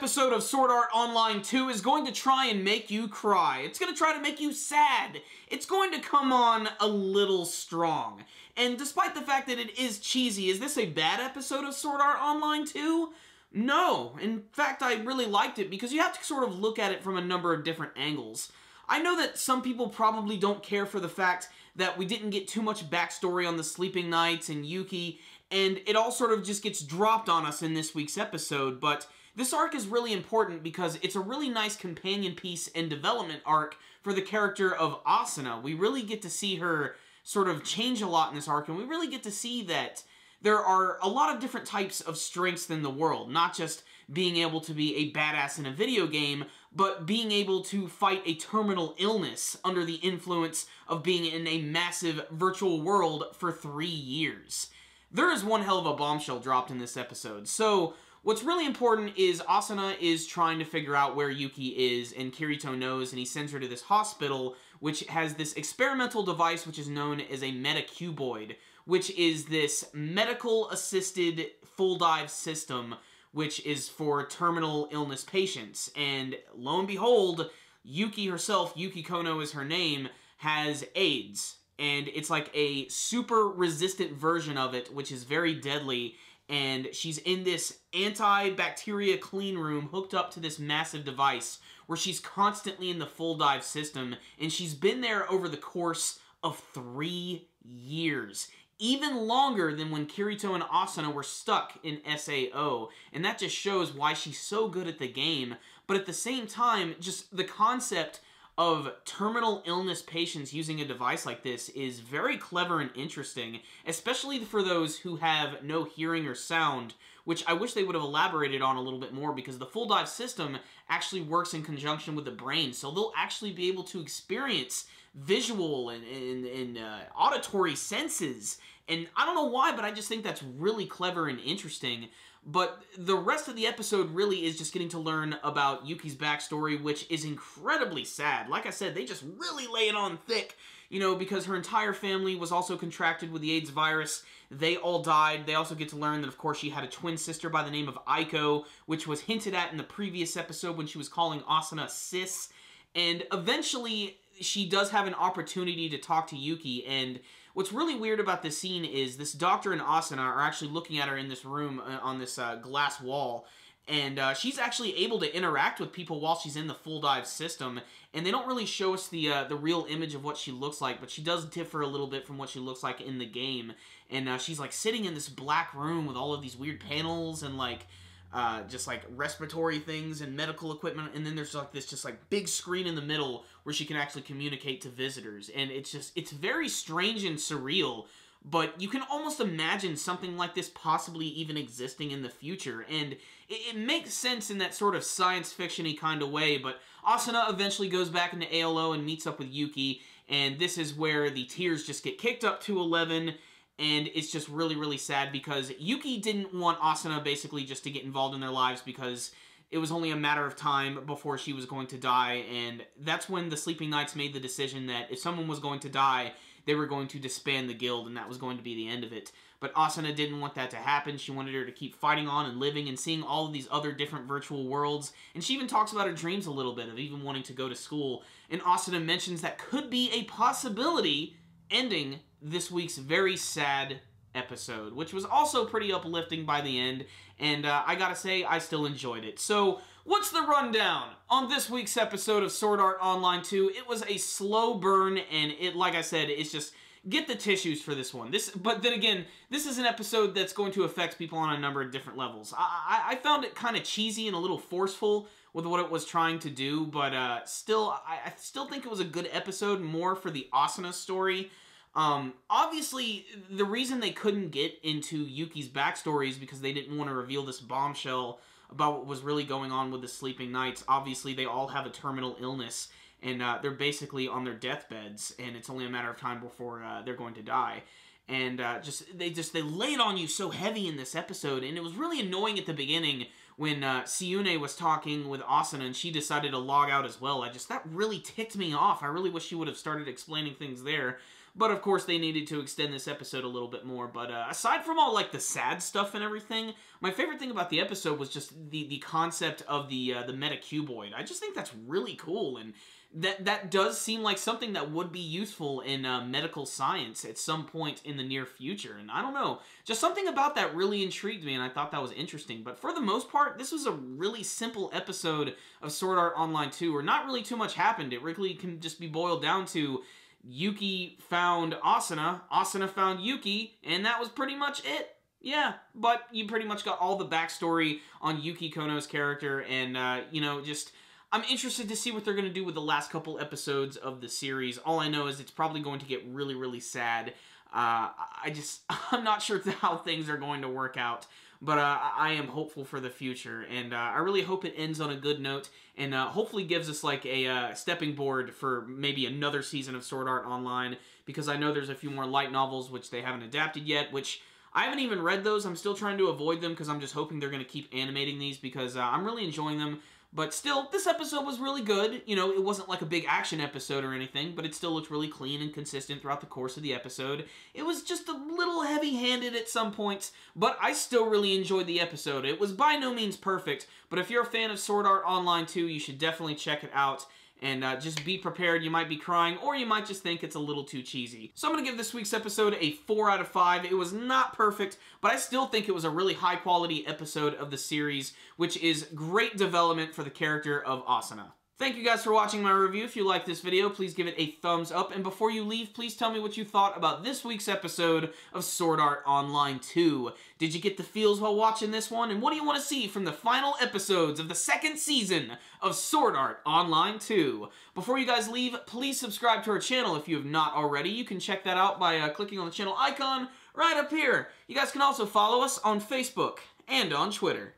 episode of Sword Art Online 2 is going to try and make you cry. It's going to try to make you sad. It's going to come on a little strong. And despite the fact that it is cheesy, is this a bad episode of Sword Art Online 2? No. In fact, I really liked it because you have to sort of look at it from a number of different angles. I know that some people probably don't care for the fact that we didn't get too much backstory on the Sleeping Knights and Yuuki, and it all sort of just gets dropped on us in this week's episode, but this arc is really important because it's a really nice companion piece and development arc for the character of Asuna. We really get to see her sort of change a lot in this arc, and we really get to see that there are a lot of different types of strengths in the world, not just being able to be a badass in a video game, but being able to fight a terminal illness under the influence of being in a massive virtual world for 3 years. There is one hell of a bombshell dropped in this episode. So, what's really important is Asuna is trying to figure out where Yuuki is, and Kirito knows, and he sends her to this hospital, which has this experimental device which is known as a metacuboid, which is this medical-assisted full-dive system which is for terminal illness patients. And lo and behold, Yuuki herself, Yuuki Konno is her name, has AIDS. And it's like a super resistant version of it, which is very deadly. And she's in this antibacteria clean room hooked up to this massive device where she's constantly in the full dive system. And she's been there over the course of 3 years. Even longer than when Kirito and Asuna were stuck in SAO. And that just shows why she's so good at the game. But at the same time, just the concept of terminal illness patients using a device like this is very clever and interesting, especially for those who have no hearing or sound, which I wish they would have elaborated on a little bit more, because the full dive system actually works in conjunction with the brain, so they'll actually be able to experience visual and auditory senses. And I don't know why, but I just think that's really clever and interesting. But the rest of the episode really is just getting to learn about Yuki's backstory, which is incredibly sad. Like I said, they just really lay it on thick, you know, because her entire family was also contracted with the AIDS virus. They all died. They also get to learn that, of course, she had a twin sister by the name of Aiko, which was hinted at in the previous episode when she was calling Asuna sis. And eventually, she does have an opportunity to talk to Yuki, and what's really weird about this scene is this doctor and Asuna are actually looking at her in this room on this glass wall, and she's actually able to interact with people while she's in the full dive system, and they don't really show us the real image of what she looks like, but she does differ a little bit from what she looks like in the game, and she's like sitting in this black room with all of these weird panels and like just like respiratory things and medical equipment, and then there's like this just like big screen in the middle where she can actually communicate to visitors, and it's very strange and surreal, but you can almost imagine something like this possibly even existing in the future, and it makes sense in that sort of science fiction-y kind of way. But Asuna eventually goes back into ALO and meets up with Yuki, and this is where the tears just get kicked up to 11. And it's just really, really sad because Yuki didn't want Asuna basically just to get involved in their lives because it was only a matter of time before she was going to die. And that's when the Sleeping Knights made the decision that if someone was going to die, they were going to disband the guild, and that was going to be the end of it. But Asuna didn't want that to happen. She wanted her to keep fighting on and living and seeing all of these other different virtual worlds. And she even talks about her dreams a little bit of even wanting to go to school. And Asuna mentions that could be a possibility ending this week's very sad episode, which was also pretty uplifting by the end, and I gotta say, I still enjoyed it. So, what's the rundown on this week's episode of Sword Art Online 2? It was a slow burn, and it, like I said, it's just, get the tissues for this one. But then again, this is an episode that's going to affect people on a number of different levels. I found it kind of cheesy and a little forceful with what it was trying to do, but I still think it was a good episode, more for the Asuna story. Obviously, the reason they couldn't get into Yuki's backstory is because they didn't want to reveal this bombshell about what was really going on with the Sleeping Knights. Obviously, they all have a terminal illness, and they're basically on their deathbeds, and it's only a matter of time before they're going to die. And they laid on you so heavy in this episode, and it was really annoying at the beginning when Siune was talking with Asuna and she decided to log out as well. That really ticked me off. I really wish she would have started explaining things there. but of course they needed to extend this episode a little bit more. But aside from all, like, the sad stuff and everything, my favorite thing about the episode was just the concept of the metacuboid. I just think that's really cool, and that does seem like something that would be useful in medical science at some point in the near future. And I don't know, just something about that really intrigued me, and I thought that was interesting. But for the most part, this was a really simple episode of Sword Art Online 2, where not really too much happened. It really can just be boiled down to Yuki found Asuna, Asuna found Yuki, and that was pretty much it. Yeah, but you pretty much got all the backstory on Yuuki Konno's character, and, you know, just... I'm interested to see what they're going to do with the last couple episodes of the series. All I know is it's probably going to get really, really sad. I'm not sure how things are going to work out, but I am hopeful for the future, and I really hope it ends on a good note, and hopefully gives us, like, a stepping board for maybe another season of Sword Art Online, because I know there's a few more light novels which they haven't adapted yet, which... I haven't even read those. I'm still trying to avoid them because I'm just hoping they're going to keep animating these because I'm really enjoying them. But still, this episode was really good. You know, it wasn't like a big action episode or anything, but it still looked really clean and consistent throughout the course of the episode. It was just a little heavy-handed at some points, but I still really enjoyed the episode. It was by no means perfect, but if you're a fan of Sword Art Online 2, you should definitely check it out. And just be prepared, you might be crying, or you might just think it's a little too cheesy. So I'm going to give this week's episode a 4 out of 5. It was not perfect, but I still think it was a really high-quality episode of the series, which is great development for the character of Asuna. Thank you guys for watching my review. If you liked this video, please give it a thumbs up. And before you leave, please tell me what you thought about this week's episode of Sword Art Online 2. Did you get the feels while watching this one? And what do you want to see from the final episodes of the second season of Sword Art Online 2? Before you guys leave, please subscribe to our channel if you have not already. You can check that out by clicking on the channel icon right up here. You guys can also follow us on Facebook and on Twitter.